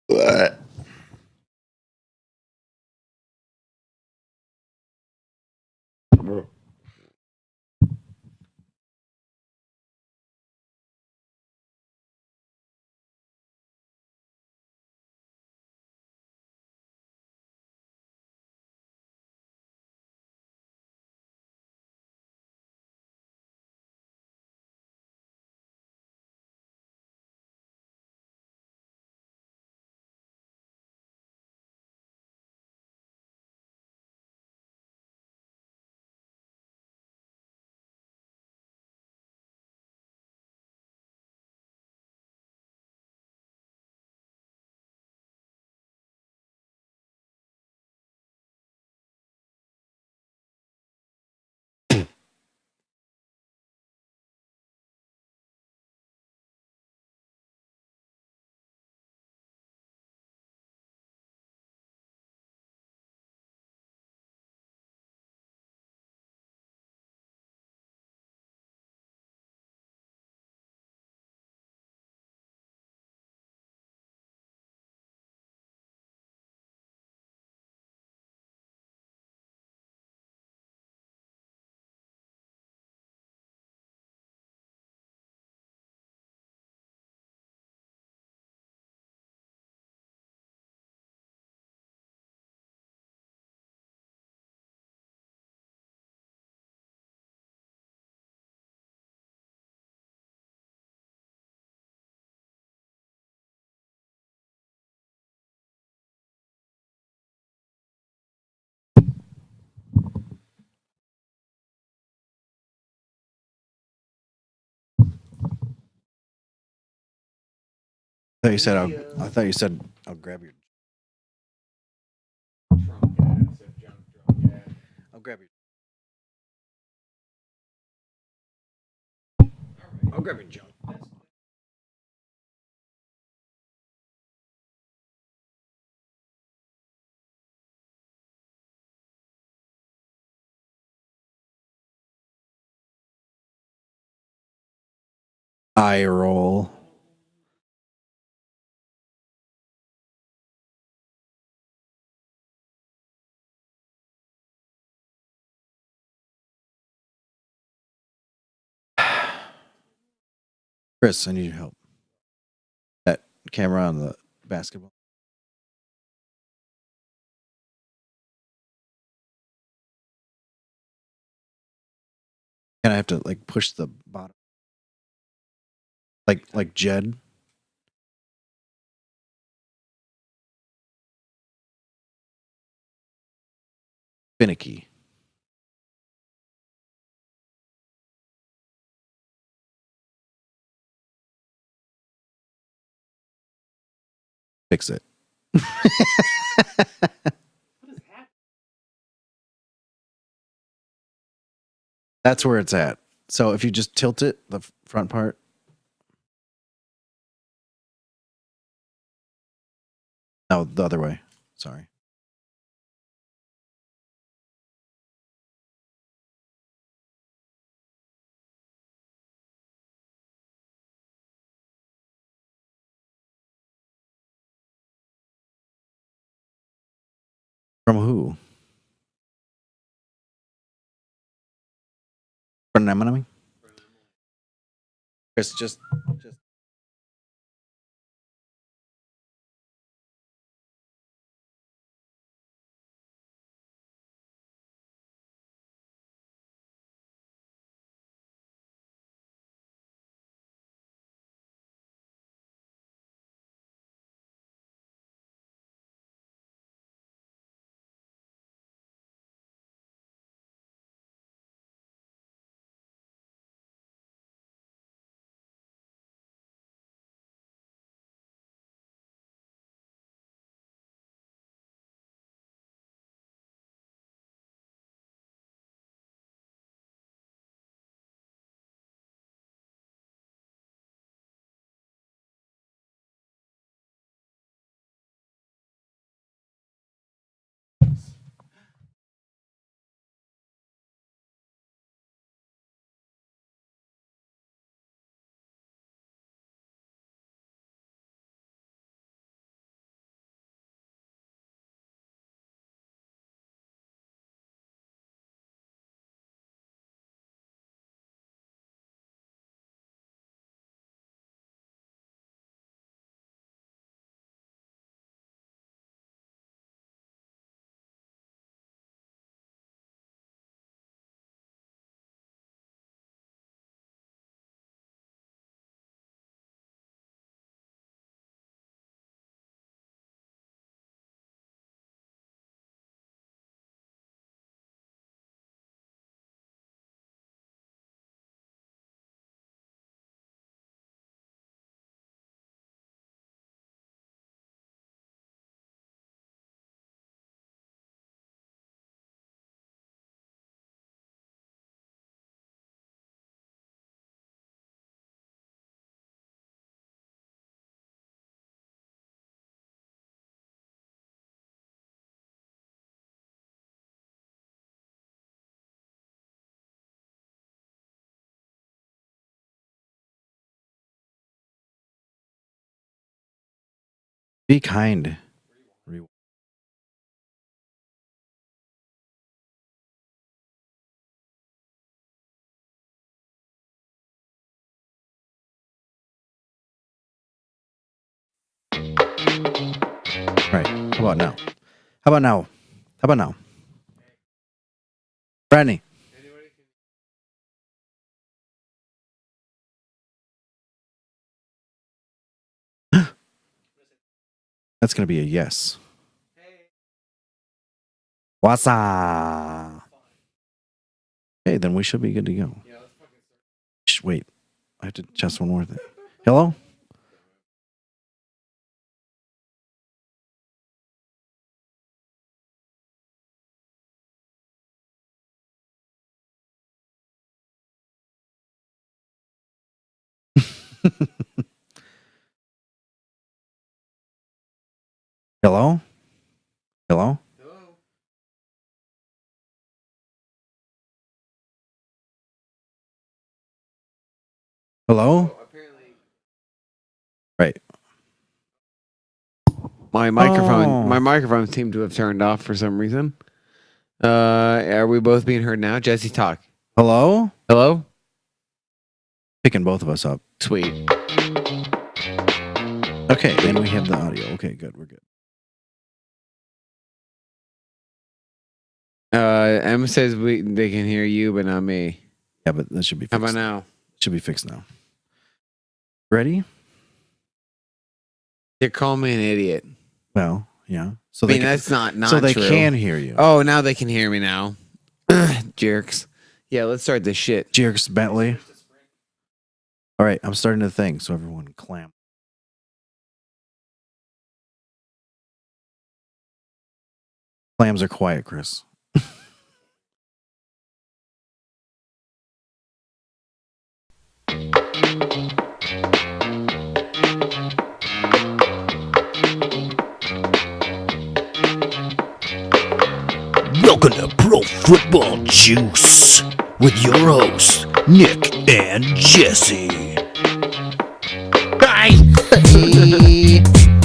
What? I thought you said I thought you said I'll grab your. I'll grab your. I'll grab your junk. Eye roll. Chris, I need your help. That camera on the basketball. And I have to like push the bottom, like Jed. Finicky. Fix it. That's where it's at. So if you just tilt it, the front part. No, the other way. Sorry. From who? From Eminem? Chris, just Be kind. All right. How about now? How about now? How about now? Brandy. That's going to be a yes. What's up? Hey, then we should be good to go. Wait. I have to test one more thing. Hello? Hello? Hello? Hello? Right. My microphone seemed to have turned off for some reason. Are we both being heard now? Jesse, talk. Hello? Hello? Picking both of us up. Sweet. Okay, then we have the audio. Okay, good. We're good. Emma says they can hear you, but not me. Yeah, but that should be How fixed. about now? Should be fixed now. Ready? They call me an idiot. Well, yeah. So I mean, they that's not so they true. can hear you. Oh, now they can hear me now. Jerks. Yeah, let's start this shit. Jerks Bentley. All right, I'm starting the thing, so everyone clam. Clams are quiet, Chris. Welcome to Pro Football Juice with your hosts, Nick and Jesse. Hi.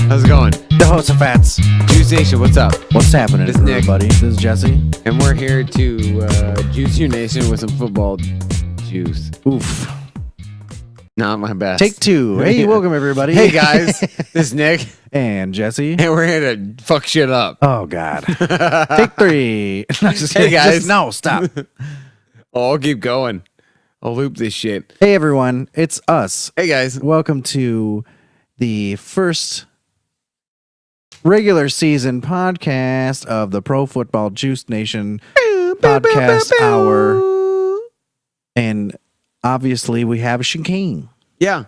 How's it going? The Hossafats. Juice Nation, what's up? What's happening, This is Nick. everybody? This is Jesse. And we're here to juice your nation with some football juice. Oof. Not my best. Take two. Hey, welcome, everybody. Hey guys, this is Nick, And Jesse. and we're here to fuck shit up. Oh, God. Take three. No, just Hey, kidding. guys. Just- no, stop. Oh, I'll keep going. I'll loop this shit. Hey, everyone. It's us. Hey guys, Welcome to the first regular season podcast of the Pro Football Juice Nation podcast hour. And obviously, we have Shaquem. yeah,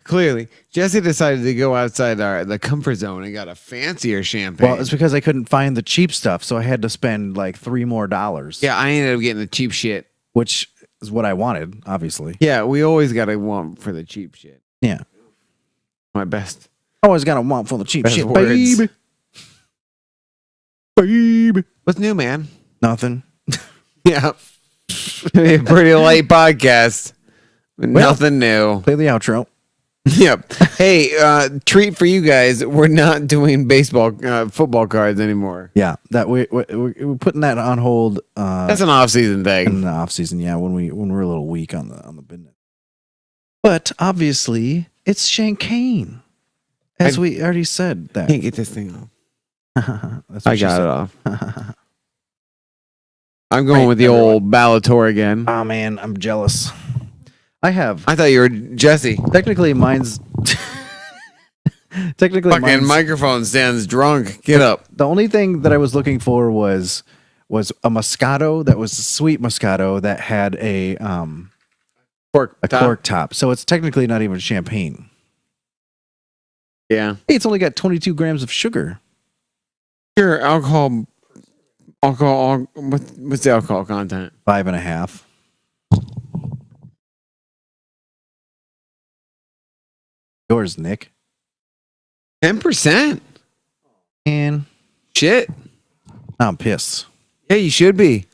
clearly Jesse decided to go outside the comfort zone and got a fancier champagne. Well, it's because I couldn't find the cheap stuff, so I had to spend like $3 more. Yeah, I ended up getting the cheap shit. Which is what I wanted, obviously. Yeah, we always got to want for the cheap shit. Yeah. My best. Always got to want for the cheap Best shit, words. baby. Baby. What's new, man? Nothing. Yeah, pretty light podcast. Nothing new. Play the outro. Yep. Hey, treat for you guys. We're not doing football cards anymore. Yeah, that we're putting that on hold. That's an off-season In thing. the off season, yeah, when we're a little weak on the business. But obviously, it's Shaquem, as we already said that. Can't get this thing off. That's what I she got said. it off. I'm going Right, with the old Bellator again. Oh man, I'm jealous. I have I thought you were Jesse. technically mine's technically Fucking mine's, microphone stands drunk. Get up. the only thing that I was looking for was a Moscato that was a sweet Moscato that had a Cork. cork top. So it's technically not even champagne. Yeah. Hey, it's only got 22 grams of sugar. Sure. Alcohol. What's the alcohol content? 5.5. Yours, Nick. 10%. And Shit. I'm pissed. Yeah, you should be.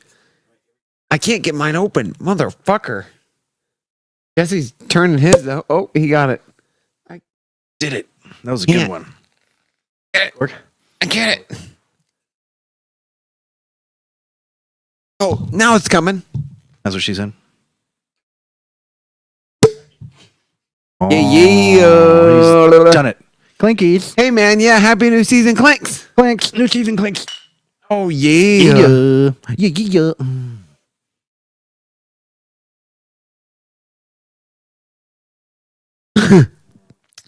I can't get mine open, motherfucker. Jesse's turning his though. Oh, he got it. Did it. That was a Can't. good one. I get it. Oh, now it's coming. That's what she said. Yeah. He's done it. Clinkies. Hey, man. Yeah, happy new season, Clinks. Clinks. New season clinks. Oh, yeah. Yeah.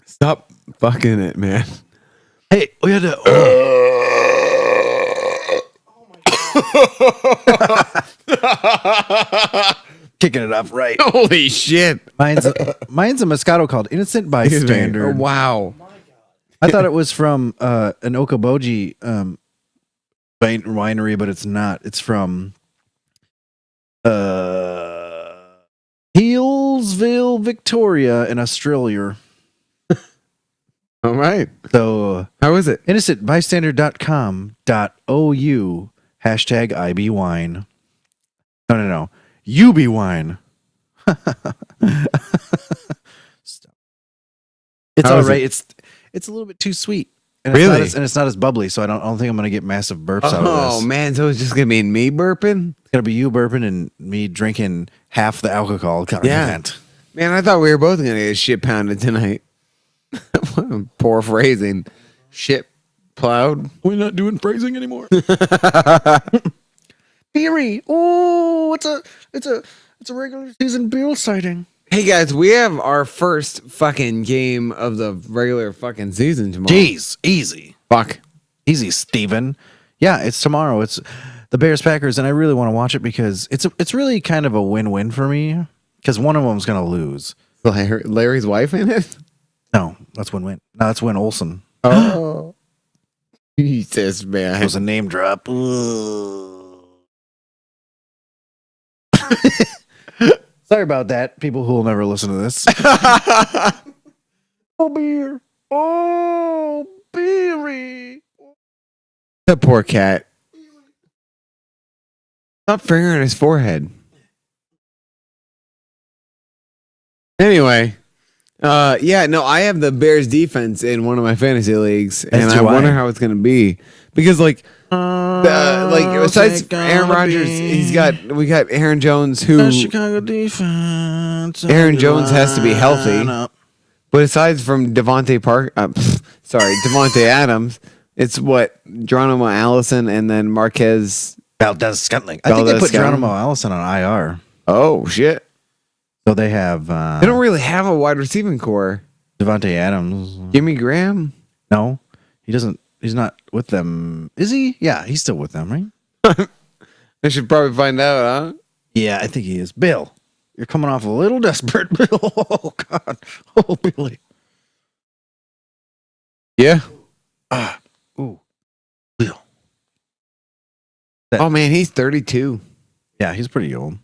Stop fucking it, man. Hey, we had to. Kicking it off right. Holy shit. Mine's a Moscato called Innocent Bystander. Oh, wow. I thought it was from an Okoboji winery, but it's not. It's from Healesville, Victoria in Australia. All right. So How is it? innocentbystander.com.au #IB wine. No. UB wine. Stop. It's How all is right. it? It's a little bit too sweet. And Really? It's not as bubbly, so I don't think I'm gonna get massive burps out of Oh, this. man. So it's just going to be me burping? It's gonna be you burping and me drinking half the alcohol content. Man, I thought we were both going to get shit pounded tonight. Poor phrasing. Shit plowed. We're not doing phrasing anymore. Theory. Oh, it's a regular season Bill sighting. Hey, guys, we have our first fucking game of the regular fucking season tomorrow. Jeez, easy. Fuck. Easy, Steven. Yeah, it's tomorrow. It's the Bears Packers, and I really want to watch it because it's really kind of a win-win for me because one of them's going to lose. Larry's wife in it? No, that's win-win. No, that's Win Olsen. Oh. Jesus, man. It was a name drop. Sorry about that, people who will never listen to this. Oh, beer. Oh, beery. The poor cat. Stop fingering his forehead. Anyway, I have the Bears defense in one of my fantasy leagues, and I wonder how it's going to be because, besides Aaron Rodgers, we got Aaron Jones, who Chicago defense. Aaron Jones has to be healthy. But aside from Devontae Adams, it's what Geronimo Allison and then Marquez Valdez-Scantling. I think they put Geronimo Allison on IR. Oh shit! So they have. They don't really have a wide receiving core. Devontae Adams. Jimmy Graham? No, he doesn't. He's not with them. Is he? Yeah, he's still with them, right? I should probably find out, huh? Yeah, I think he is. Bill, you're coming off a little desperate, Bill. Oh God. Oh Billy. Yeah. Ooh. Bill. Oh man, he's 32. Yeah, he's pretty old.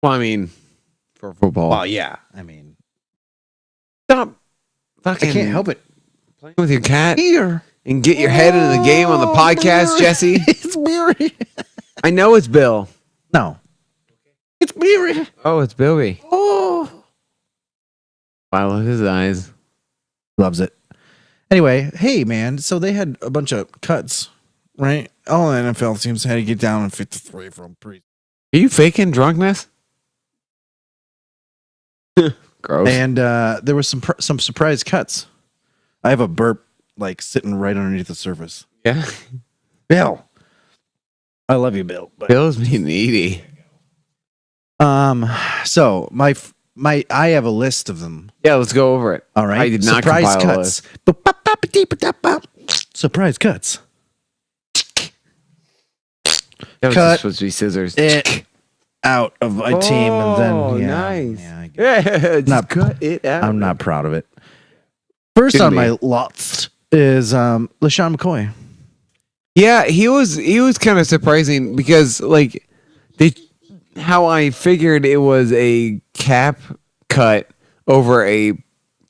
Well, I mean, for football. Well, yeah. I mean, Stop I fucking can't help it. playing with your cat Here. and get your head into the game on the podcast, Beery. Jesse. It's Beery. I know it's Bill. No. It's Beery. Oh, it's Billy. Oh. Wow, look at his eyes. Loves it. Anyway, hey man, so they had a bunch of cuts, right? All the NFL teams had to get down in 53 from pre. Are you faking drunkenness? Gross. And there was some surprise cuts. I have a burp like sitting right underneath the surface. Yeah. Bill, I love you, Bill. But, Bill's being needy. so I have a list of them. Yeah, let's go over it. All right, I did not surprise compile a cuts. list. Surprise cuts. That was Cut just supposed to be scissors. It out of my team, and Oh, then nice. Yeah, I guess. Yeah, just Not- cut it out. I'm not proud of it. First Shouldn't on my be. list is LaShawn McCoy. Yeah, he was kind of surprising because how I figured it was a cap cut over a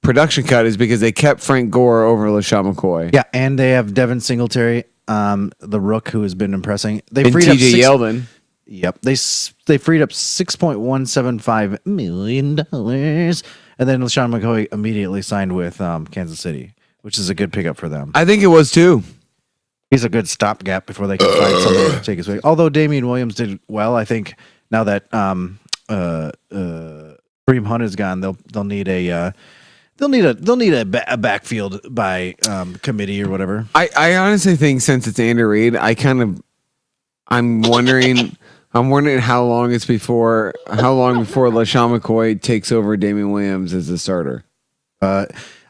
production cut is because they kept Frank Gore over LaShawn McCoy. Yeah, and they have Devin Singletary, the rook who has been impressing. They And freed up TJ Yeldon. Yep, they freed up $6.175 million, and then LaShawn McCoy immediately signed with Kansas City. which is a good pickup for them. I think it was too. He's a good stopgap before they can find something to take his way. Although Damian Williams did well, I think now that Kareem Hunt is gone, they'll need a backfield by committee or whatever. I honestly think since it's Andy Reid, I'm wondering how long before LaShawn McCoy takes over Damian Williams as the starter.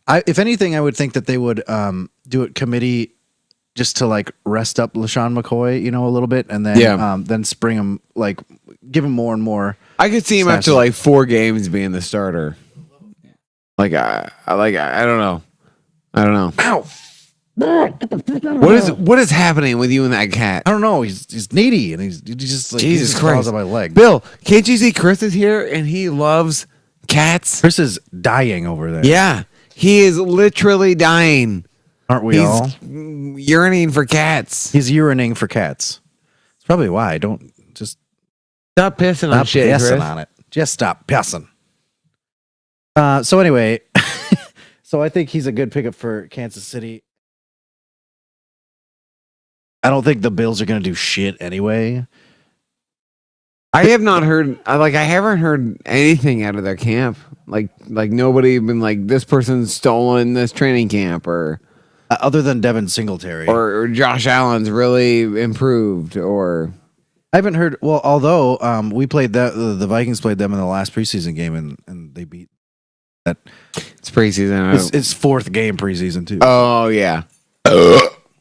If anything, I would think that they would do it committee just to like rest up LaShawn McCoy, a little bit, and then then spring him, like give him more and more. I could see him snaps. after like 4 games being the starter. Like I don't know. Ow! What is happening with you and that cat? I don't know. He's needy and he's just like Jesus he just Christ claws on my leg. Bill, can't you see Chris is here and he loves cats? Chris is dying over there. Yeah, he is literally dying. Aren't we He's all? yearning for cats. He's urinating for cats. That's probably why. Don't just Stop pissing on stop shit, pissing Chris. on it. Just stop pissing. So anyway, so I think he's a good pickup for Kansas City. I don't think the Bills are going to do shit anyway. I have not heard. I haven't heard anything out of their camp. Like nobody been like this person's stolen this training camp or Other than Devin Singletary. or Josh Allen's really improved or I haven't heard. Well, although we played the Vikings played them in the last preseason game and they beat that. it's preseason. It's fourth game preseason too. Oh yeah.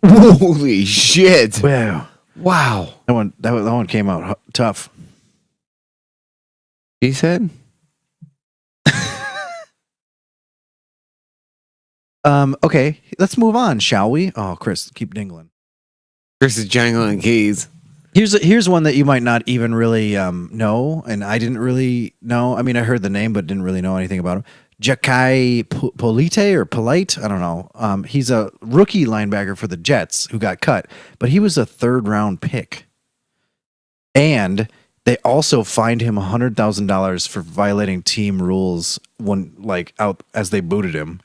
Holy shit! Wow, Wow. that one came out tough. He said. Okay, let's move on, shall we? Oh, Chris, keep dingling. Chris is jangling keys. Here's one that you might not even really know, and I didn't really know. I mean, I heard the name, but didn't really know anything about him. Jachai Polite, I don't know. He's a rookie linebacker for the Jets who got cut, but he was a 3rd round pick, and they also fined him $100,000 for violating team rules when out as they booted him.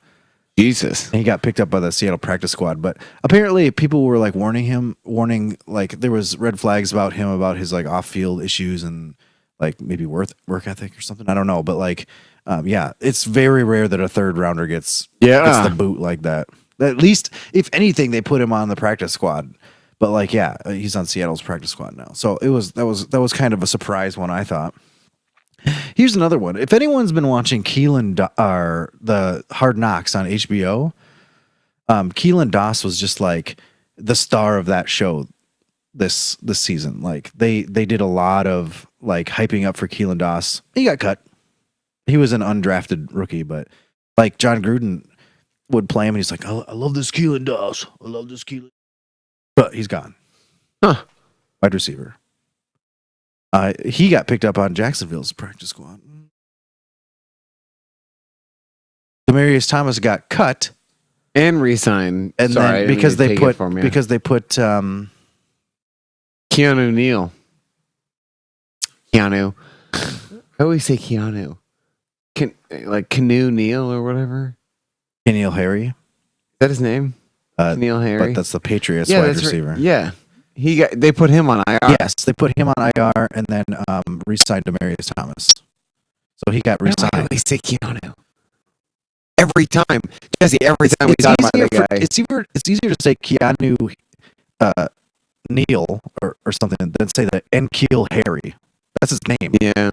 Jesus. And he got picked up by the Seattle practice squad, but apparently people were like warning like there was red flags about him about his like off-field issues and like maybe work ethic or something. I don't know, but like yeah, it's very rare that a 3rd rounder gets the boot like that. At least if anything, they put him on the practice squad. But like yeah, he's on Seattle's practice squad now. So that was kind of a surprise one, I thought. Here's another one. If anyone's been watching the Hard Knocks on HBO, Keelan Doss was just like the star of that show this season. Like they did a lot of like hyping up for Keelan Doss. He got cut. He was an undrafted rookie, but like John Gruden would play him and he's like, I love this Keelan Doss. I love this Keelan. But he's gone. Huh. Wide receiver. He got picked up on Jacksonville's practice squad. Demarius Thomas got cut And re-signed. and Sorry, then because they put Keanu Neal. Keanu. I always say Keanu. Like Canoe Neal or whatever. Keneal Harry. Is that his name? Neil Harry. But that's the Patriots wide that's receiver. Right. Yeah. They put him on IR. Yes, they put him on IR and then re-signed Demarius Thomas. So he got I re-signed. always say Keanu. Every time. Jesse, every time we talk about that guy. It's easier to say Keanu Neal or something than say that N'Keal Harry. That's his name. Yeah.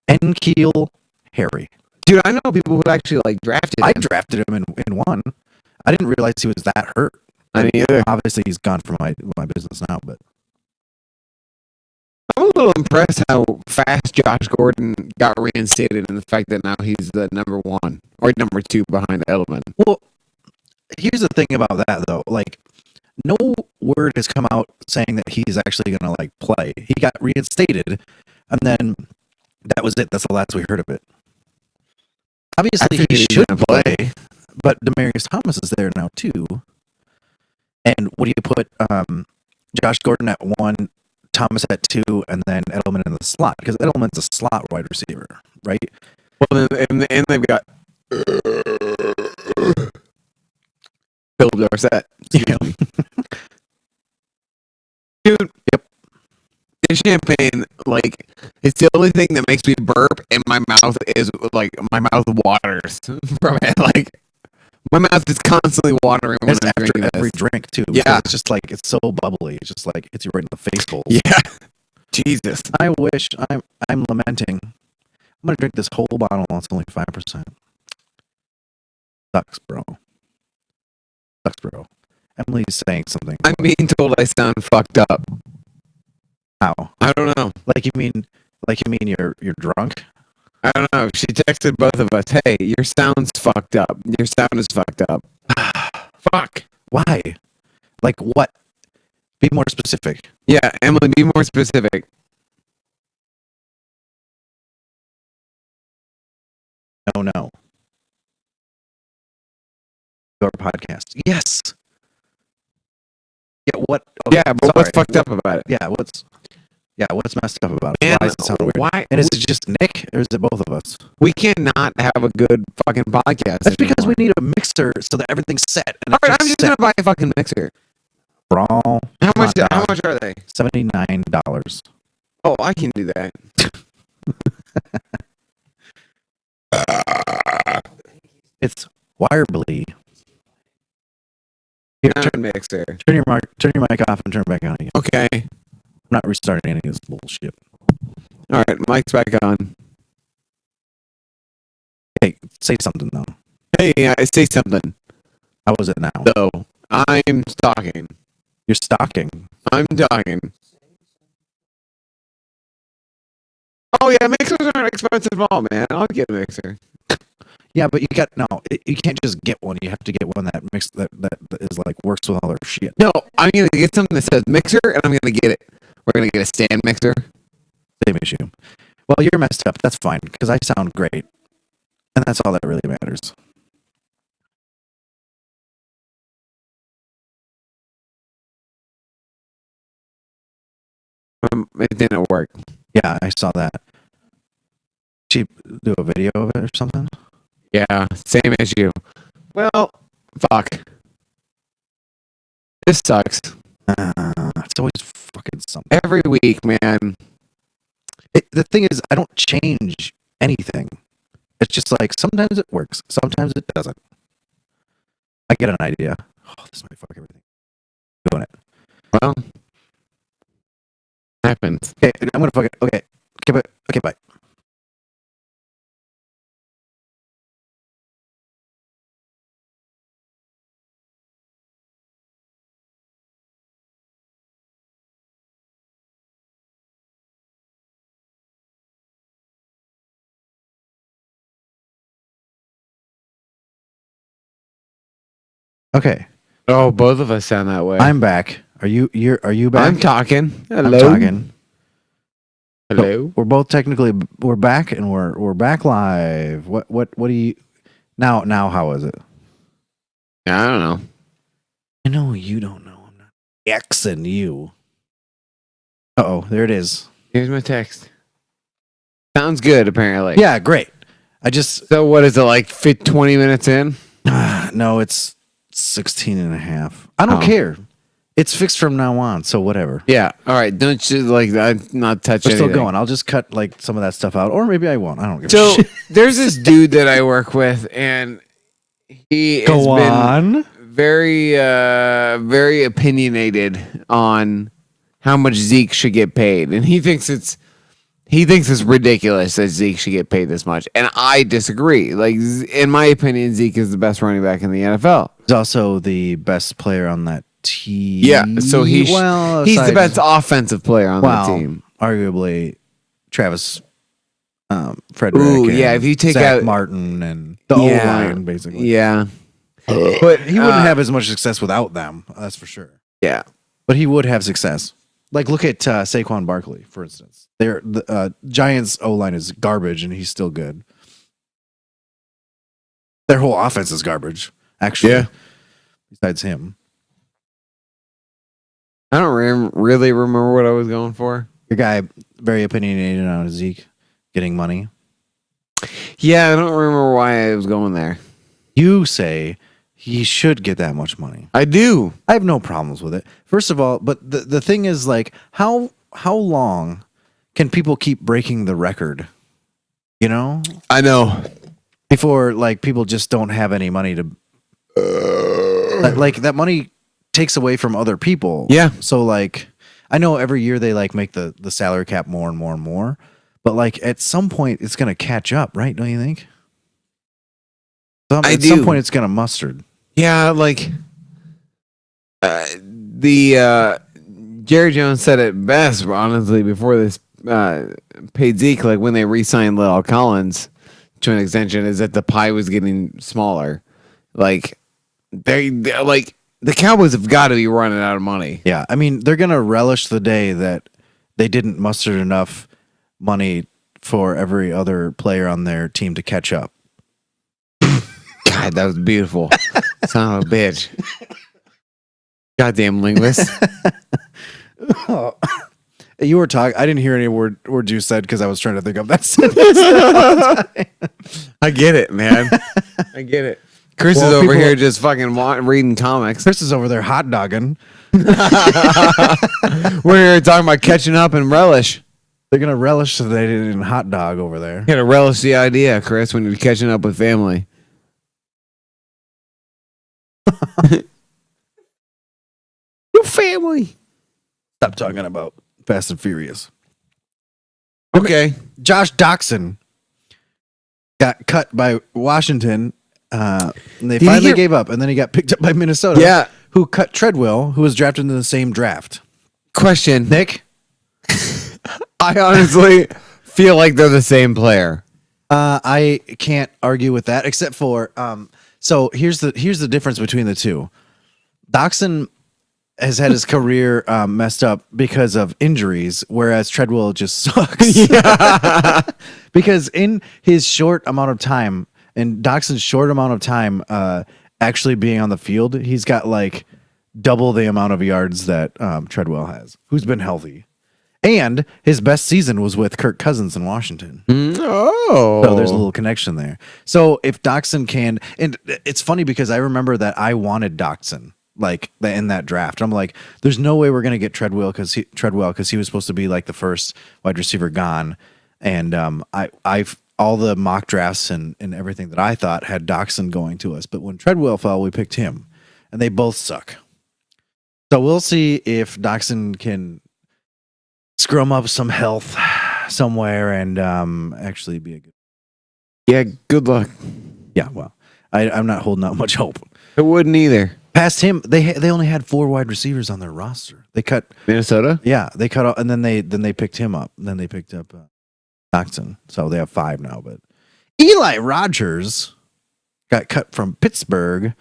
N'Keal Harry. Dude, I know people who actually like drafted him. I drafted him in one. I didn't realize he was that hurt. I didn't either. Obviously, he's gone from my business now, but I'm a little impressed how fast Josh Gordon got reinstated and the fact that now he's the number 1 or number 2 behind Edelman. well, here's the thing about that though. Like, no word has come out saying that he's actually going to like play. He got reinstated, and then that was it. That's the last we heard of it. Obviously, he should play, but Demarius Thomas is there now too. And what do you put Josh Gordon at 1, Thomas at 2, and then Edelman in the slot? Because Edelman's a slot wide receiver, right? Well, and they've got Philip Dorsett. Yeah. Dude. Yep. This champagne, like, it's the only thing that makes me burp, and my mouth waters from it. Like, my mouth is constantly watering when It's I'm after drinking every this. drink too. Yeah. because it's just like it's so bubbly. It's just like it's you right in the face hole. Yeah. Jesus. I wish I'm lamenting. I'm gonna drink this whole bottle. It's only 5%. Sucks, bro. Sucks, bro. Emily's saying something. I'm being told I sound fucked up. How? I don't know. Like you mean you're drunk? I don't know. She texted both of us, hey, your sound's fucked up. Your sound is fucked up. Fuck. Why? Like what? Be more specific. Yeah, Emily, be more specific. No. Your podcast. Yes. Yeah. What? Yeah, but sorry. what's fucked up about it? Yeah. What's messed up about it? And Why does it sound weird? why- And is it just Nick or is it both of us? We cannot have a good fucking podcast. That's because anymore. we need a mixer so that everything's set. And All right, it's I'm just set. gonna buy a fucking mixer. Bro, How much? on, How dog. much are they? $79. Oh, I can do that. It's Wirebly. Here, Not a mixer. turn your mic off and turn it back on again. Okay. I'm not restarting any of this bullshit. All right, mic's back on. Hey, say something though. Hey, say something. How was it now? So, I'm talking. You're stalking. I'm talking. Oh yeah, mixers aren't expensive at all, man. I'll get a mixer. Yeah, but you can't just get one. You have to get one that is like works with all their shit. No, I'm gonna get something that says mixer, and I'm gonna get it. We're gonna get a stand mixer. Same issue. Well, you're messed up. That's fine because I sound great, and that's all that really matters. It didn't work. Yeah, I saw that. She do a video of it or something. Yeah, same issue. Well, fuck. This sucks. It's always fucking something. Every week, man. The thing is, I don't change anything. It's just like sometimes it works, sometimes it doesn't. I get an idea. Oh, this might fuck everything. Doing it. Well, happens. Okay, I'm gonna fuck it. Okay, okay, bye. Okay, Oh, both of us sound that way. I'm back. Are you back? I'm talking. I'm Hello. talking. Hello. We're both technically back and we're back live. What do you now how is it? I don't know. I know you don't know. I'm not Xing you. Uh-oh, there it is. Here's my text. Sounds good, apparently. Yeah, great. I just So what is it, like 20 minutes in? no, it's 16 and a half. I don't Oh. care. It's fixed from now on, so whatever. Yeah. All right. Don't you like that? Not touch We're anything. still going. I'll just cut like some of that stuff out, or maybe I won't. I don't give a So shit. there's this dude that I work with, and he has Go been on. very, very opinionated on how much Zeke should get paid, and he thinks it's ridiculous that Zeke should get paid this much, and I disagree. Like, in my opinion, Zeke is the best running back in the NFL. He's also the best player on that team. Yeah, so he's the aside- best offensive player on that team. Arguably, Travis Frederick. Ooh, and yeah, if you take Zach out- Martin and the Yeah. O-line, basically. Yeah, But he wouldn't Uh, have as much success without them. That's for sure. yeah. But he would have success. Like, look at Saquon Barkley, for instance. The Giants O-line is garbage, and he's still good. Their whole offense is garbage, actually. Yeah. Besides him. I don't really remember what I was going for. Your guy, very opinionated on Zeke getting money. Yeah, I don't remember why I was going there. You say he should get that much money. I do. I have no problems with it. First of all, but the thing is, like, how long can people keep breaking the record? You know, I know. before like people just don't have any money to like that money takes away from other people. Yeah. So like I know every year they like make the salary cap more and more and more, but like at some point it's gonna catch up, right? Don't you think? At some do. point it's gonna mustard. Yeah, like the Jerry Jones said it best, honestly, before this paid Zeke, like when they re-signed Lyle Collins to an extension, is that the pie was getting smaller. Like they're like the Cowboys have got to be running out of money. Yeah. I mean, they're gonna relish the day that they didn't muster enough money for every other player on their team to catch up. God, that was beautiful. Son of a bitch. Goddamn linguist. You were talking. I didn't hear any word you said because I was trying to think of that sentence. I get it, man. I get it. Chris Well, is over people- here just fucking reading comics. Chris is over there hot dogging. We're here talking about catching up and relish. They're gonna relish that they didn't hot dog over there. You gotta relish the idea, Chris, when you're catching up with family. Your family. Stop talking about Fast and Furious. Okay. Josh Doxson got cut by Washington. And they Did he finally get- gave up, and then he got picked up by Minnesota. Yeah. Who cut Treadwell, who was drafted in the same draft. Question. Nick, I honestly feel like they're the same player. I can't argue with that, except for so here's the difference between the two. Doxson has had his career messed up because of injuries, whereas Treadwell just sucks. Because in his short amount of time, in Doxson's short amount of time actually being on the field, he's got like double the amount of yards that Treadwell has, who's been healthy. And his best season was with Kirk Cousins in Washington. Oh. So there's a little connection there. So if Doxson can, and it's funny because I remember that I wanted Doxson like in that draft. I'm like, there's no way we're gonna get Treadwell because he was supposed to be like the first wide receiver gone. And I've all the mock drafts and everything that I thought had Doxson going to us, but when Treadwell fell, we picked him, and they both suck. So we'll see if Doxson can scrum up some health somewhere and actually be a good. Yeah, good luck. Yeah, well, I'm not holding out much hope. It wouldn't either. Past him, they only had 4 wide receivers on their roster. They cut, Minnesota? yeah, they cut off, and then they picked him up. Then they picked up Doxson, so they have 5 now. But Eli Rogers got cut from Pittsburgh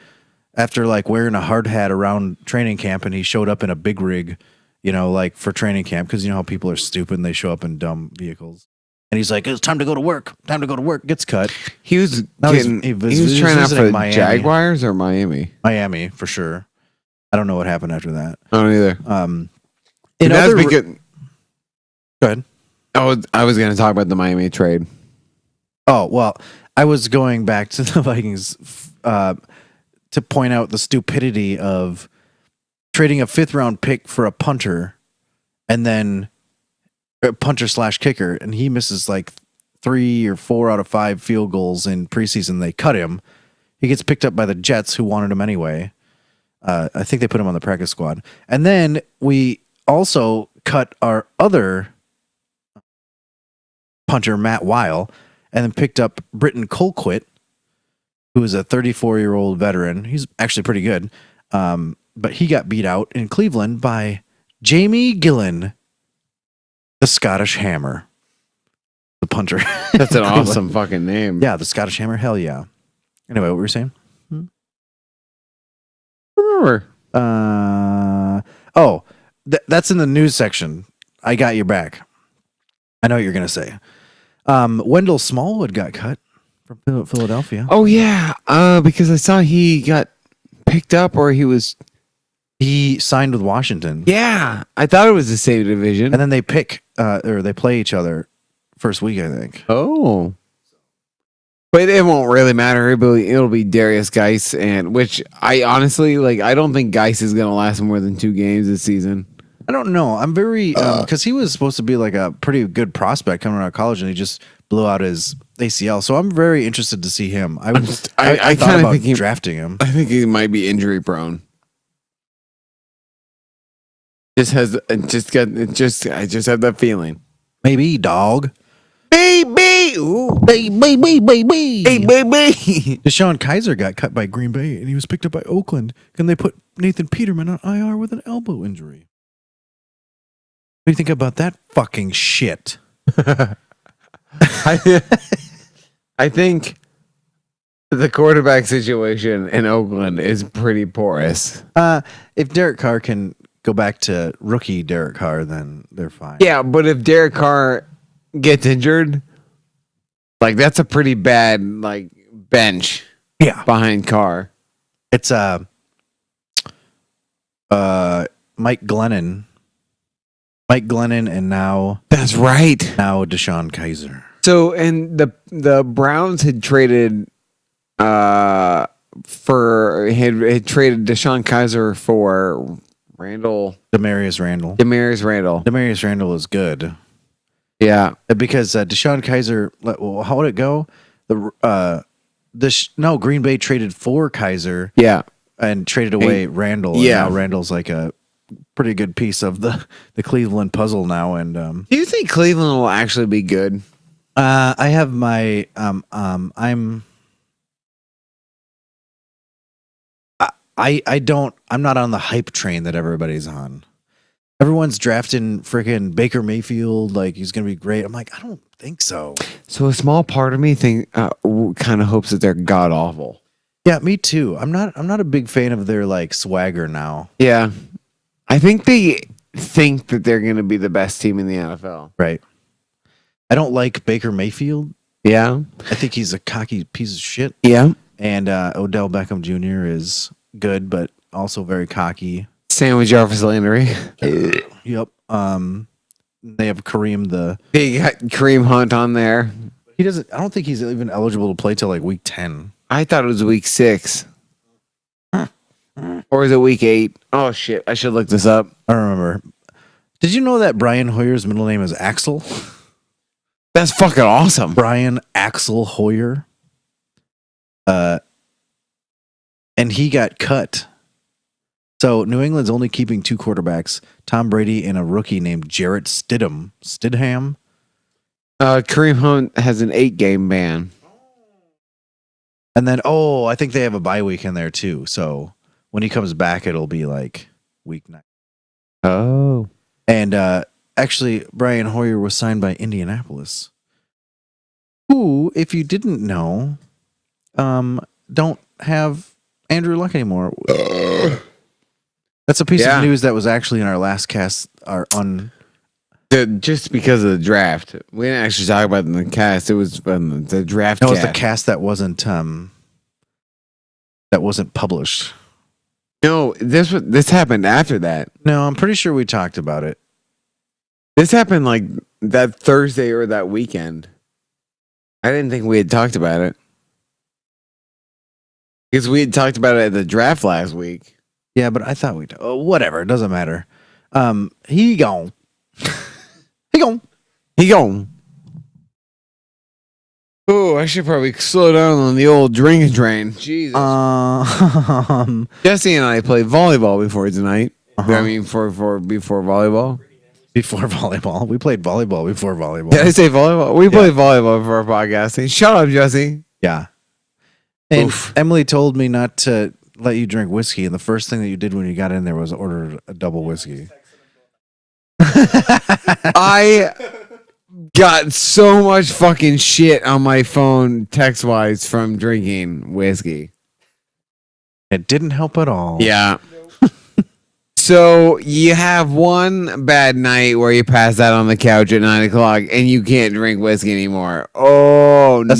after like wearing a hard hat around training camp, and he showed up in a big rig, like for training camp because you know how people are stupid and they show up in dumb vehicles. And he's like, "It's time to go to work. Time to go to work." Gets cut. He was No, getting, he he was was trying out for visiting the Miami. Jaguars or Miami? Miami for sure. I don't know what happened after that. I don't either. In That's other, because go ahead. I was going to talk about the Miami trade. Oh well, I was going back to the Vikings to point out the stupidity of trading a 5th round pick for a punter, and then a punter / kicker, and he misses like 3 or 4 out of 5 field goals in preseason. They cut him. He gets picked up by the Jets, who wanted him anyway. I think they put him on the practice squad, and then we also cut our other punter, Matt Weil, and then picked up Britton Colquitt, who is a 34-year-old veteran. He's actually pretty good. But he got beat out in Cleveland by Jamie Gillen, the Scottish Hammer, the punter. That's an awesome fucking name. Yeah, the Scottish Hammer. Hell yeah. Anyway, what were you saying? Remember. That's in the news section. I got your back. I know what you're going to say. Wendell Smallwood got cut from Philadelphia. Oh, yeah. Because I saw he got picked up or He signed with Washington. Yeah. I thought it was the same division. And then they pick, or they play each other first week, I think. Oh. But it won't really matter. It'll be Darius Geis, and which I honestly like. I don't think Geis is gonna last more than 2 games this season. I don't know. I'm very because he was supposed to be like a pretty good prospect coming out of college, and he just blew out his ACL. So I'm very interested to see him. I thought kinda about think drafting him. I think he might be injury prone. I just have that feeling. Maybe dog. Baby, ooh, Baby. hey, baby. Deshaun Kaiser got cut by Green Bay, and he was picked up by Oakland. And they put Nathan Peterman on IR with an elbow injury. What do you think about that fucking shit? I think the quarterback situation in Oakland is pretty porous. If Derek Carr can go back to rookie Derek Carr, then they're fine. Yeah, but if Derek Carr gets injured, like that's a pretty bad like bench Yeah. behind Carr. It's Mike Glennon. Mike Glennon and now That's right. Deshaun Kaiser. So and the Browns had traded had traded Deshaun Kaiser for Demarius Randall. Demarius Randall. Demarius Randall is good. Yeah. Because Deshaun Kaiser, well, how would it go? Green Bay traded for Kaiser Yeah. and traded away Randall. Yeah. And now Randall's like a pretty good piece of the Cleveland puzzle now. And Do you think Cleveland will actually be good? I have my I'm not on the hype train that everybody's on. Everyone's drafting freaking Baker Mayfield like he's gonna be great. I'm like, I don't think so. So a small part of me kind of hopes that they're god awful. Yeah, me too. I'm not a big fan of their like swagger now. Yeah. I think they think that they're going to be the best team in the NFL. Right. I don't like Baker Mayfield. Yeah. I think he's a cocky piece of shit. Yeah. And Odell Beckham Jr. is good, but also very cocky. Same with Jarvis Landry. Yep. They have Kareem They got Kareem Hunt on there. I don't think he's even eligible to play till like week 10. I thought it was week 6. Or is it week 8? Oh shit! I should look this up. I don't remember. Did you know that Brian Hoyer's middle name is Axel? That's fucking awesome. Brian Axel Hoyer. And he got cut. So New England's only keeping 2 quarterbacks, Tom Brady and a rookie named Jarrett Stidham. Kareem Hunt has an 8-game ban. And then, I think they have a bye week in there too. So when he comes back, it'll be like week 9. Oh. And actually, Brian Hoyer was signed by Indianapolis, who, if you didn't know, don't have Andrew Luck anymore. That's a piece of news that was actually in our last cast. Just because of the draft. We didn't actually talk about it in the cast. It was the draft. No, it was the cast that wasn't published. No, this happened after that. No, I'm pretty sure we talked about it. This happened like that Thursday or that weekend. I didn't think we had talked about it. Because we had talked about it at the draft last week. Yeah, but I thought whatever. It doesn't matter. He gone. He gone. Oh, I should probably slow down on the old drinking train. Jesus. Jesse and I played volleyball before tonight. I mean, before volleyball. Before volleyball. We played volleyball before volleyball. Did I say volleyball? We played volleyball before our podcasting. Shut up, Jesse. Yeah. And Emily told me not to let you drink whiskey, and the first thing that you did when you got in there was order a double whiskey. I got so much fucking shit on my phone text-wise from drinking whiskey. It didn't help at all. Yeah. So you have one bad night where you pass out on the couch at 9 o'clock and you can't drink whiskey anymore. Oh, no.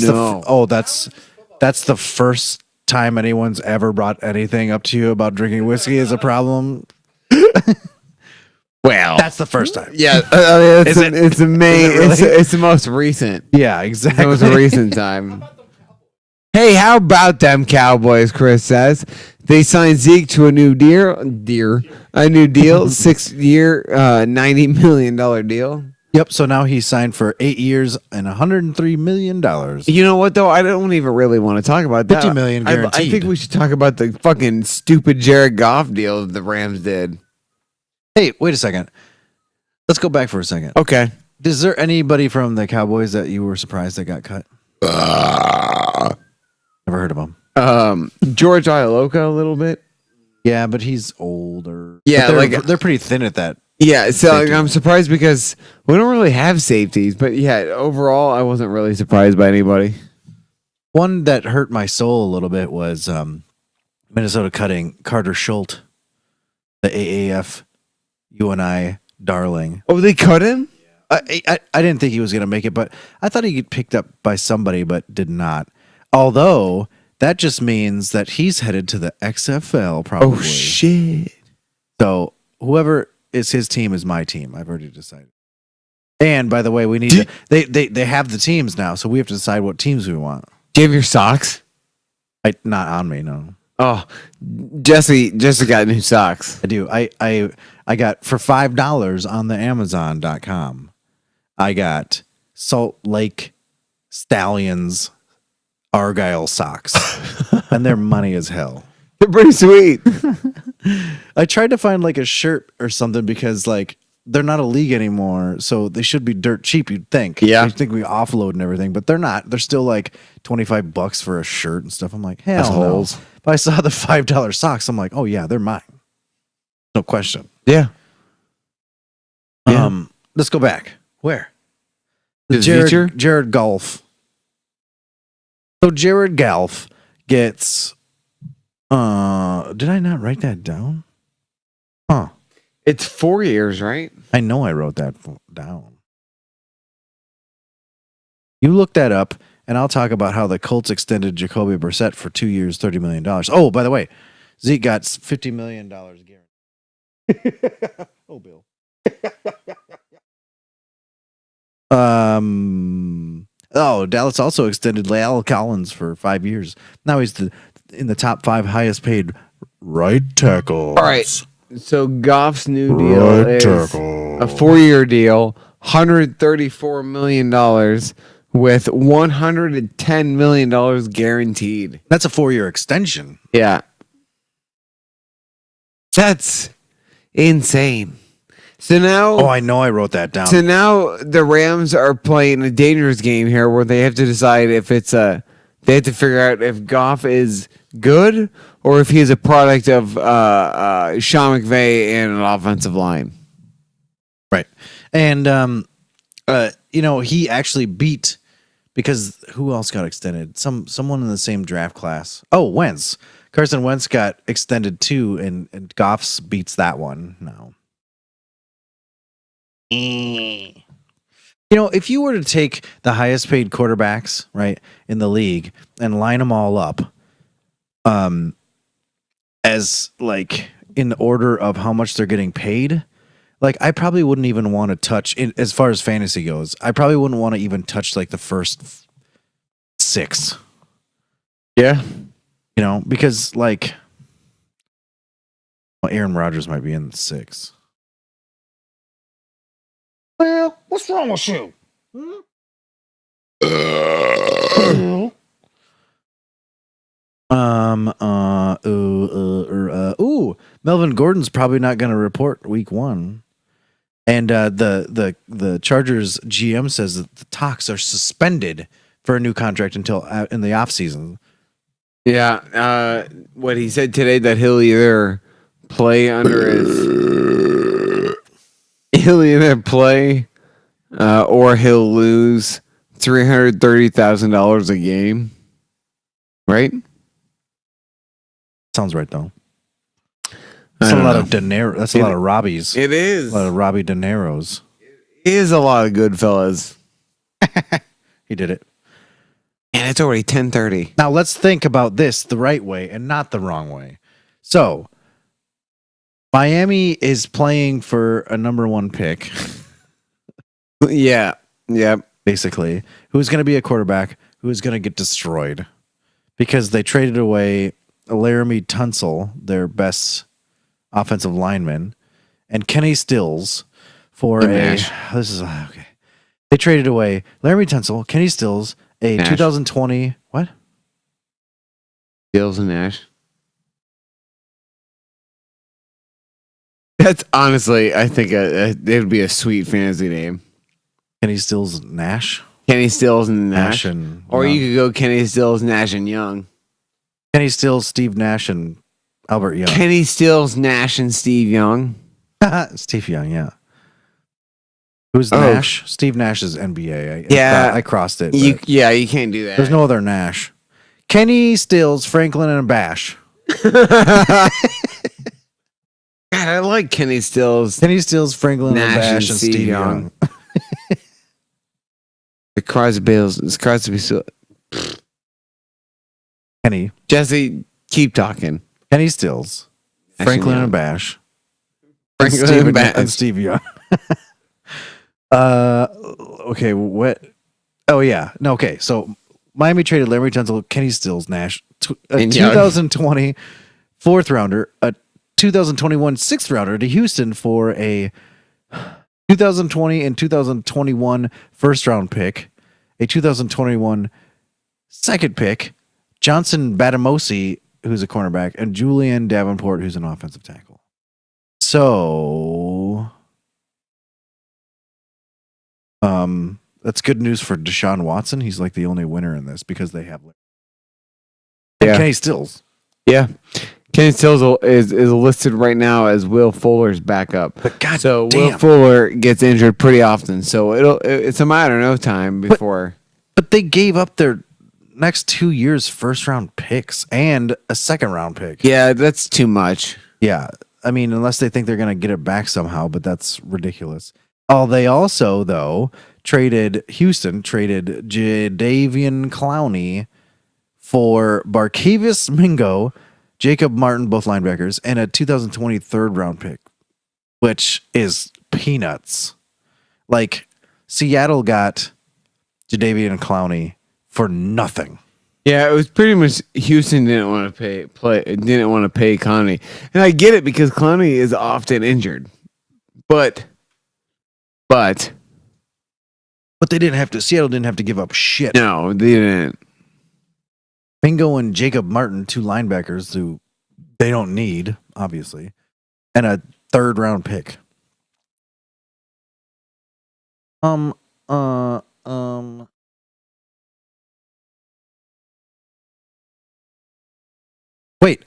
That's the first time anyone's ever brought anything up to you about drinking whiskey as a problem. Well, that's the first time. Yeah, it's the most recent. Yeah, exactly. The most recent time. Hey, how about them Cowboys? Chris says they signed Zeke to a new deal, a new deal, 6-year, $90 million deal. Yep. So now he's signed for 8 years and $103 million. You know what though? I don't even really want to talk about that. 50 million I guaranteed. think we should talk about the fucking stupid Jared Goff deal that the Rams did. Hey, wait a second. Let's go back for a second. Okay. Is there anybody from the Cowboys that you were surprised that got cut? Never heard of him. George Iloka a little bit. Yeah, but he's older. Yeah, But they're pretty thin at that. Yeah, so Safety. I'm surprised because we don't really have safeties. But yeah, overall, I wasn't really surprised by anybody. One that hurt my soul a little bit was Minnesota cutting Carter Schultz, the AAF UNI darling. Oh, they cut him? I didn't think he was going to make it, but I thought he'd get picked up by somebody, but did not. Although that just means that he's headed to the XFL probably. Oh, shit. So whoever is his team is my team. I've already decided. And by the way, we need to. They have the teams now, so we have to decide what teams we want. Do you have your socks? Not on me, no. Oh, Jesse got new socks. I do. I got for $5 on the Amazon.com. I got Salt Lake Stallions Argyle socks, and they're money as hell. They're pretty sweet. I tried to find like a shirt or something because like they're not a league anymore, so they should be dirt cheap. You'd think. Yeah. You'd think we offload and everything, but they're not. They're still like $25 for a shirt and stuff. I'm like, hell no. Assholes. But I saw the $5 socks. I'm like, oh yeah, they're mine. No question. Yeah. Yeah. Let's go back. Where? The future? Jared Goff. So Jared Goff gets. Did I not write that down? Huh. It's 4 years, right? I know I wrote that down. You look that up, and I'll talk about how the Colts extended Jacoby Brissett for 2 years, $30 million. Oh, by the way, Zeke got $50 million guaranteed. Oh, Bill. Dallas also extended La'el Collins for 5 years. Now he's in the top 5 highest paid right tackles. All right. So Goff's new deal is a 4-year deal, $134 million with $110 million guaranteed. That's a 4-year extension. Yeah. That's insane. So now, Oh, I know I wrote that down. so now the Rams are playing a dangerous game here where they have to decide if they have to figure out if Goff is good or if he's a product of Sean McVay and an offensive line. Right. And he actually beat, because who else got extended? Someone in the same draft class. Oh, Wentz. Carson Wentz got extended too, and Goff's beats that one now. If you were to take the highest paid quarterbacks, right, in the league and line them all up, as like in order of how much they're getting paid, like I probably wouldn't even want to touch as far as fantasy goes. I probably wouldn't want to even touch like the first 6. Yeah. Because like Aaron Rodgers might be in 6. Well, what's wrong with you? Melvin Gordon's probably not going to report week 1. And the Chargers GM says that the talks are suspended for a new contract until in the offseason. Yeah. What he said today that he'll either play under or he'll lose $330,000 a game. Right? Sounds right though. That's a lot of dinero. That's a lot of Robbies. It is. A lot of Robbie Dineros. It is a lot of good fellas. He did it. And it's already 10:30. Now let's think about this the right way and not the wrong way. So Miami is playing for a number 1 pick. Yeah. Yep. Basically, who's going to be a quarterback who is going to get destroyed. because they traded away Laramie Tunsil, their best offensive lineman, and Kenny Stills for Nash. This is okay. They traded away Laramie Tunsil, Kenny Stills, a Nash. 2020 what? Stills and Nash. That's honestly, I think it would be a sweet fantasy name. Kenny Stills Nash. Kenny Stills and Nash. and Or you could go Kenny Stills, Nash, and Young. Kenny Stills, Steve Nash, and Albert Young. Kenny Stills, Nash, and Steve Young. Steve Young, yeah. Who's Oh. Nash? Steve Nash is NBA. Yeah. I crossed it. You but can't do that. there's no other Nash. Kenny Stills, Franklin, and Bash. God, I like Kenny Stills. Kenny Stills, Franklin, Nash, and Bash, and and Steve Steve Young. Young. The Crosby. It's Crosby. Kenny. Jesse, keep talking. Kenny Stills, Nash Franklin, and and Bash. Franklin Steve and Bash. and Steve Young. Okay, what? Oh yeah, no. Okay, so Miami traded Larry Tunsil, Kenny Stills, Nash, a And Young. 2020 fourth rounder, a 2021 sixth rounder to Houston for a 2020 and 2021 first round pick, a 2021 second pick, Johnson Batamosi, who's a cornerback, and Julian Davenport, who's an offensive tackle. So, that's good news for Deshaun Watson. He's like the only winner in this because they have Yeah. Kenny Stills. Yeah. Kenny Stills is listed right now as Will Fuller's backup. But God So damn. Will Fuller gets injured pretty often. So it's a matter of no time before. But they gave up their next 2 years first round picks and a second round pick. Yeah, that's too much. Yeah. I mean, unless they think they're going to get it back somehow, but that's ridiculous. Oh, they also, though, Houston traded Jadeveon Clowney for Barkevius Mingo, Jacob Martin, both linebackers, and a 2020 third round pick, which is peanuts. Like, Seattle got Jadeveon Clowney for nothing. Yeah, it was pretty much Houston didn't want to pay Clowney, and I get it because Clowney is often injured, but But they didn't have to. Seattle didn't have to give up shit. no, they didn't. Mingo and Jacob Martin, two linebackers who they don't need, obviously, and a third round pick. Wait,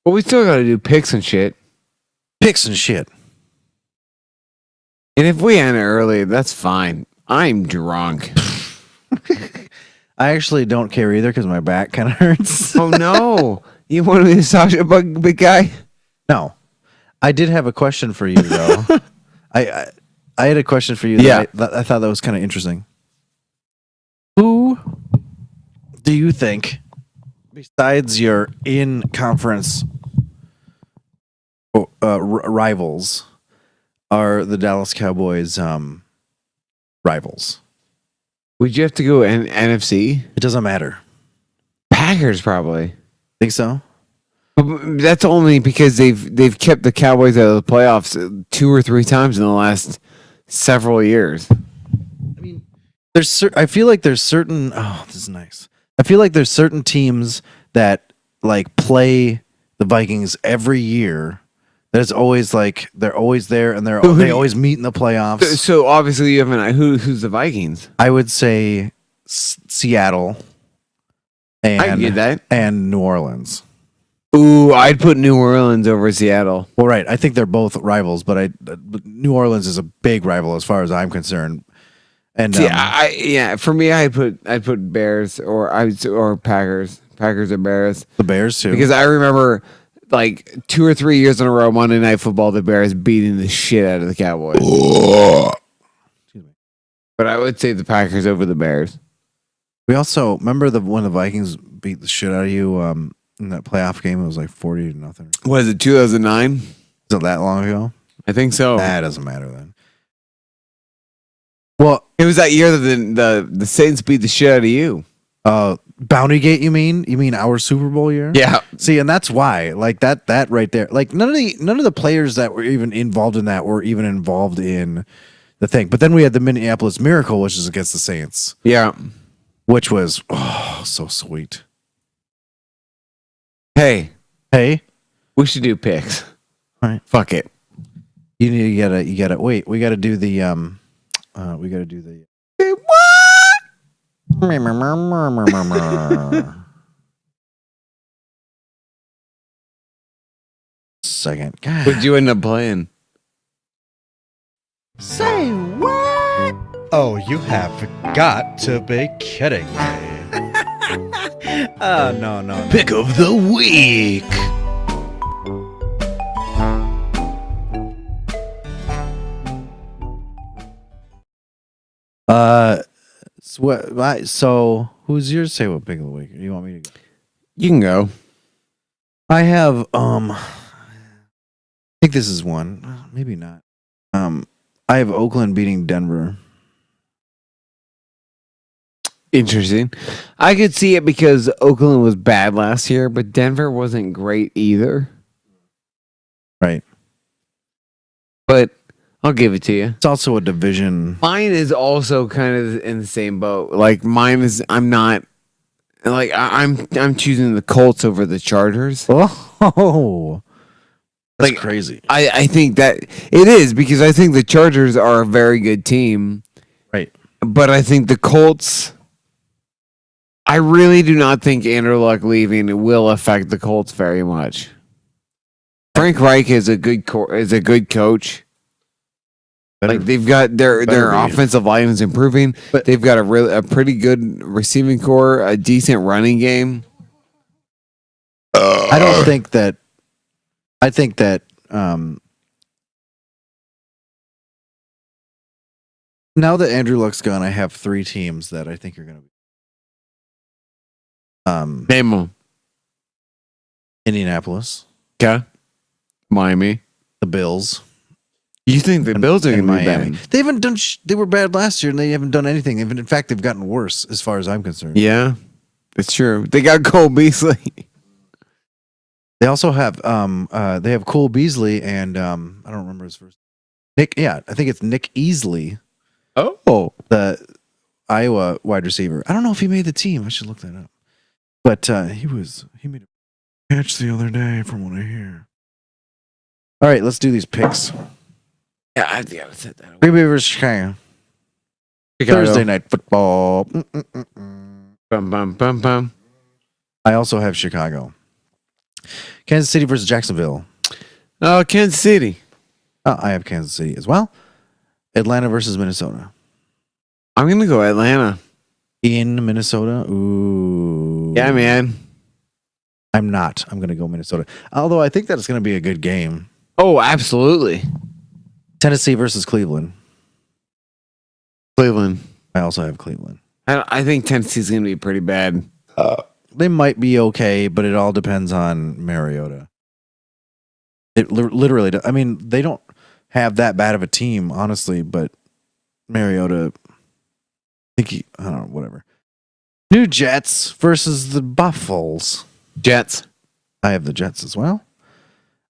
But we still got to do picks and shit. picks and shit. And if we end it early, that's fine. I'm drunk. I actually don't care either because my back kind of hurts. Oh no! You want to be a Sasha big guy? No, I did have a question for you though. I had a question for you. Yeah. That I thought that was kind of interesting. Who do you think, besides your in-conference rivals, are the Dallas Cowboys rivals? Would you have to go NFC? It doesn't matter. Packers probably. Think so? But that's only because they've kept the Cowboys out of the playoffs 2 or 3 times in the last several years. I mean, I feel like there's certain. Oh, this is nice. I feel like there's certain teams that like play the Vikings every year. That is always like they're always there and they always meet in the playoffs. So obviously you have an who's the Vikings? I would say Seattle and I get that. and New Orleans. Ooh, I'd put New Orleans over Seattle. Well, right. I think they're both rivals, but New Orleans is a big rival as far as I'm concerned. And See, for me, I'd put Bears or Packers. Packers or Bears. the Bears too. Because I remember like 2 or 3 years in a row, Monday Night Football, the Bears beating the shit out of the Cowboys. Excuse me. But I would say the Packers over the Bears. We also remember when the Vikings beat the shit out of you in that playoff game. It was like 40-0. Was it 2009? Is it that long ago? I think so. That doesn't matter then. Well, It was that year that the Saints beat the shit out of you. Bounty Gate, you mean? You mean our Super Bowl year? Yeah. See, and that's why, like that right there, like none of the players that were even involved in that were even involved in the thing. But then we had the Minneapolis Miracle, which is against the Saints, Yeah. which was so sweet. Hey, Hey, we should do picks. All right. Fuck it. you gotta wait. We gotta do the second. God. What'd you end up playing? Say what? Oh, you have got to be kidding me. No. Pick of the week. So who's yours? Say what pick of the week? You want me to go? You can go. I have I think this is one. Maybe not. I have Oakland beating Denver. Interesting. I could see it because Oakland was bad last year, but Denver wasn't great either. Right. But I'll give it to you. It's also a division. Mine is also kind of in the same boat. Like mine is, I'm not like I'm choosing the Colts over the Chargers. Oh, that's Like, crazy. I think that it is because I think the Chargers are a very good team, Right. but I think the Colts. I really do not think Andrew Luck leaving will affect the Colts very much. Frank Reich is a good coach. Like they've got their better be. offensive line is improving. But- They've got a pretty good receiving core, a decent running game. I don't think that. I think that now that Andrew Luck's gone, I have 3 teams that I think are going to be. Name them. Indianapolis, Okay. Miami. the Bills, You think the Bills are and going to be Miami. bad? They haven't done. They were bad last year, and they haven't done anything. In fact, they've gotten worse as far as I'm concerned. Yeah, it's true. They got Cole Beasley. They also have they have Cole Beasley and I don't remember his first Nick. Yeah, I think it's Nick Easley, Oh. the Iowa wide receiver. I don't know if he made the team. I should look that up. But he made a catch the other day, from what I hear. All right, let's do these picks. Yeah, I said that. Green Bay versus Chicago. Thursday night football. Bum, bum, bum, bum. I also have Chicago. Kansas City versus Jacksonville. Oh, Kansas City. I have Kansas City as well. Atlanta versus Minnesota. I'm going to go Atlanta. In Minnesota. Ooh. Yeah, man. I'm not. I'm going to go Minnesota. Although I think that it's going to be a good game. Oh, absolutely. Tennessee versus Cleveland. Cleveland. I also have Cleveland. I think Tennessee's going to be pretty bad. They might be okay, but it all depends on Mariota. It literally, I mean, they don't have that bad of a team, honestly, but Mariota, I don't know, whatever. New Jets versus the Buffaloes. Jets. I have the Jets as well.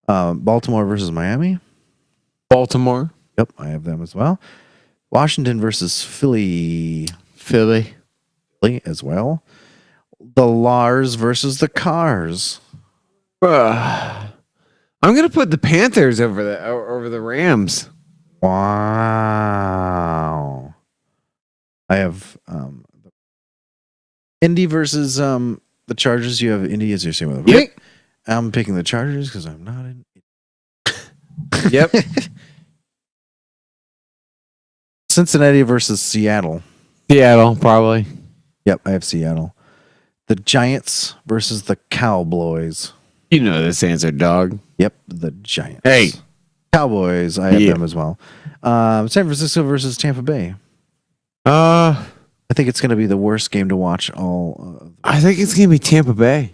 Baltimore versus Miami. Baltimore. Yep, I have them as well. Washington versus Philly Philly. as well. The Lars versus the Cars. I'm going to put the Panthers over the Rams. Wow. I have Indy versus the Chargers. You have Indy as your same with. Yep. I'm picking the Chargers because I'm not in. Yep. Cincinnati versus Seattle. Seattle, probably. Yep, I have Seattle. The Giants versus the Cowboys. You know this answer, dog. Yep, the Giants. Hey. Cowboys. I have Yeah. them as well. San Francisco versus Tampa Bay. I I think it's going to be the worst game to watch all. think it's going to be Tampa Bay.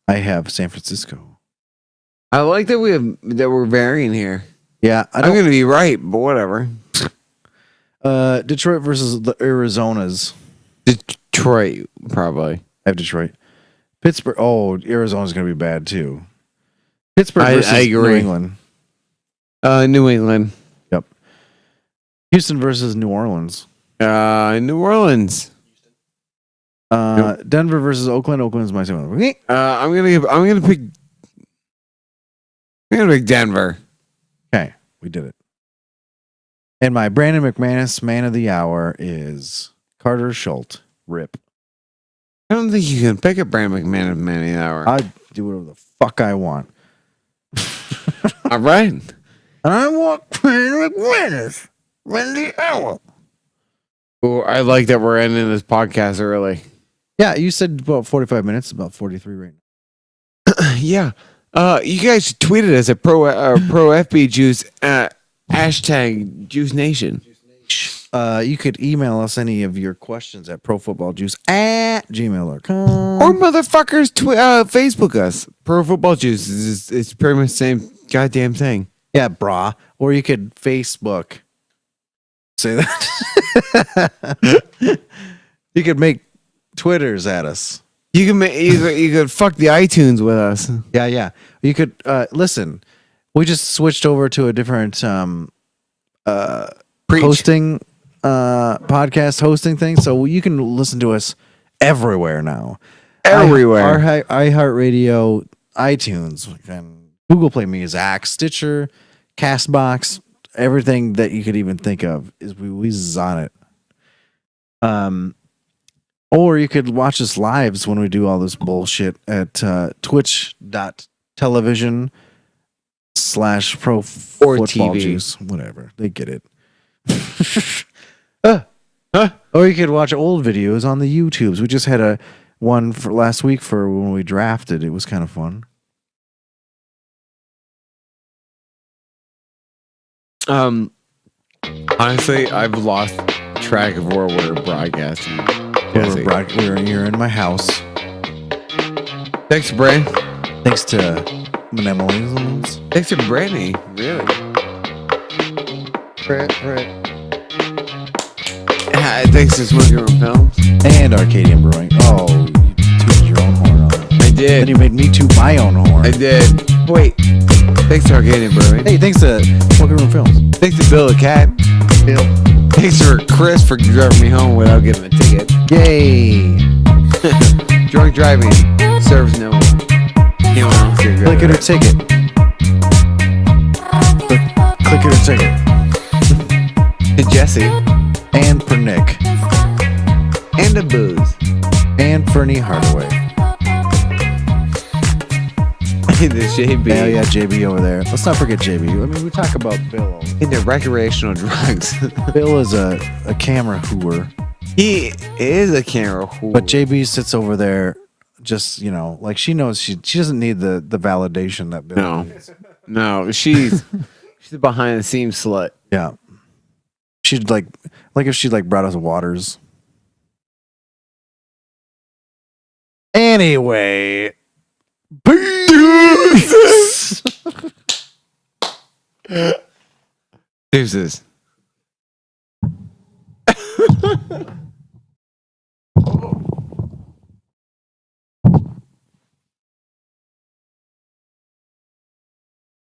I have San Francisco. I like that we're varying here. Yeah, I I'm don't. going to be right, but whatever. Detroit versus the Arizonas. Detroit, probably. I have Detroit. Pittsburgh. Oh, Arizona's going to be bad too. Pittsburgh I versus New agree. England. New England. Yep. Houston versus New Orleans. New Orleans. Denver versus Oakland. Oakland's my second one. I'm gonna pick Denver. Okay, we did it. And my Brandon McManus man of the hour is Carter Schultz. Rip. I don't think you can pick a Brandon McMahon man of the hour. I do whatever the fuck I want. All right. I want Brandon McManus man of the hour. Ooh, I like that we're ending this podcast early. Yeah, you said about 45 minutes, about 43 right now. Yeah. You guys tweeted us at pro FB Juice hashtag Juice Nation. You could email us any of your questions at profootballjuice@gmail.com. Or motherfuckers Facebook us. Pro Football Juice it's pretty much the same goddamn thing. Yeah, brah. Or you could Facebook. Say that. You could make Twitters at us. You can you could fuck the iTunes with us. Yeah. You could listen. We just switched over to a different hosting podcast hosting thing, so you can listen to us everywhere now. Everywhere. iHeartRadio, iTunes, and Google Play Music, Stitcher, Castbox, everything that you could even think of is we on it. Or you could watch us lives when we do all this bullshit at twitch.tv/pro football TV. juice. Whatever. They get it. Or you could watch old videos on the YouTubes. We just had one for last week for when we drafted. It was kind of fun. Honestly, I've lost track of where we're broadcasting. Jesse. You're in my house. Thanks, Brand. Thanks to Mnemonisms. Thanks to Brandy. Really? Right. Thanks to Smoking Room Films. And Arcadian Brewing. Oh, you tooted your own horn on it. I Then did. you made me toot my own horn. I did. Wait. Thanks to Arcadian Brewing. Hey, thanks to Smoking Room Films. Thanks to Bill the Cat. Bill. Thanks for Chris for driving me home without getting a ticket. Yay. Drunk driving serves no one. Anyone else here? Click it or ticket. Click it or ticket. And Jesse. And for Nick. And a booze. And Fernie Hardaway. The JB. Yeah, JB over there. Let's not forget JB. I mean, we talk about Bill all the time. Into recreational drugs. Bill is a camera hooer. He is a camera whore. But JB sits over there just, like she knows she doesn't need the validation that Bill needs. No, she's a behind the scenes slut. Yeah. She'd like if she brought us waters. Anyway. Peace. Deuces.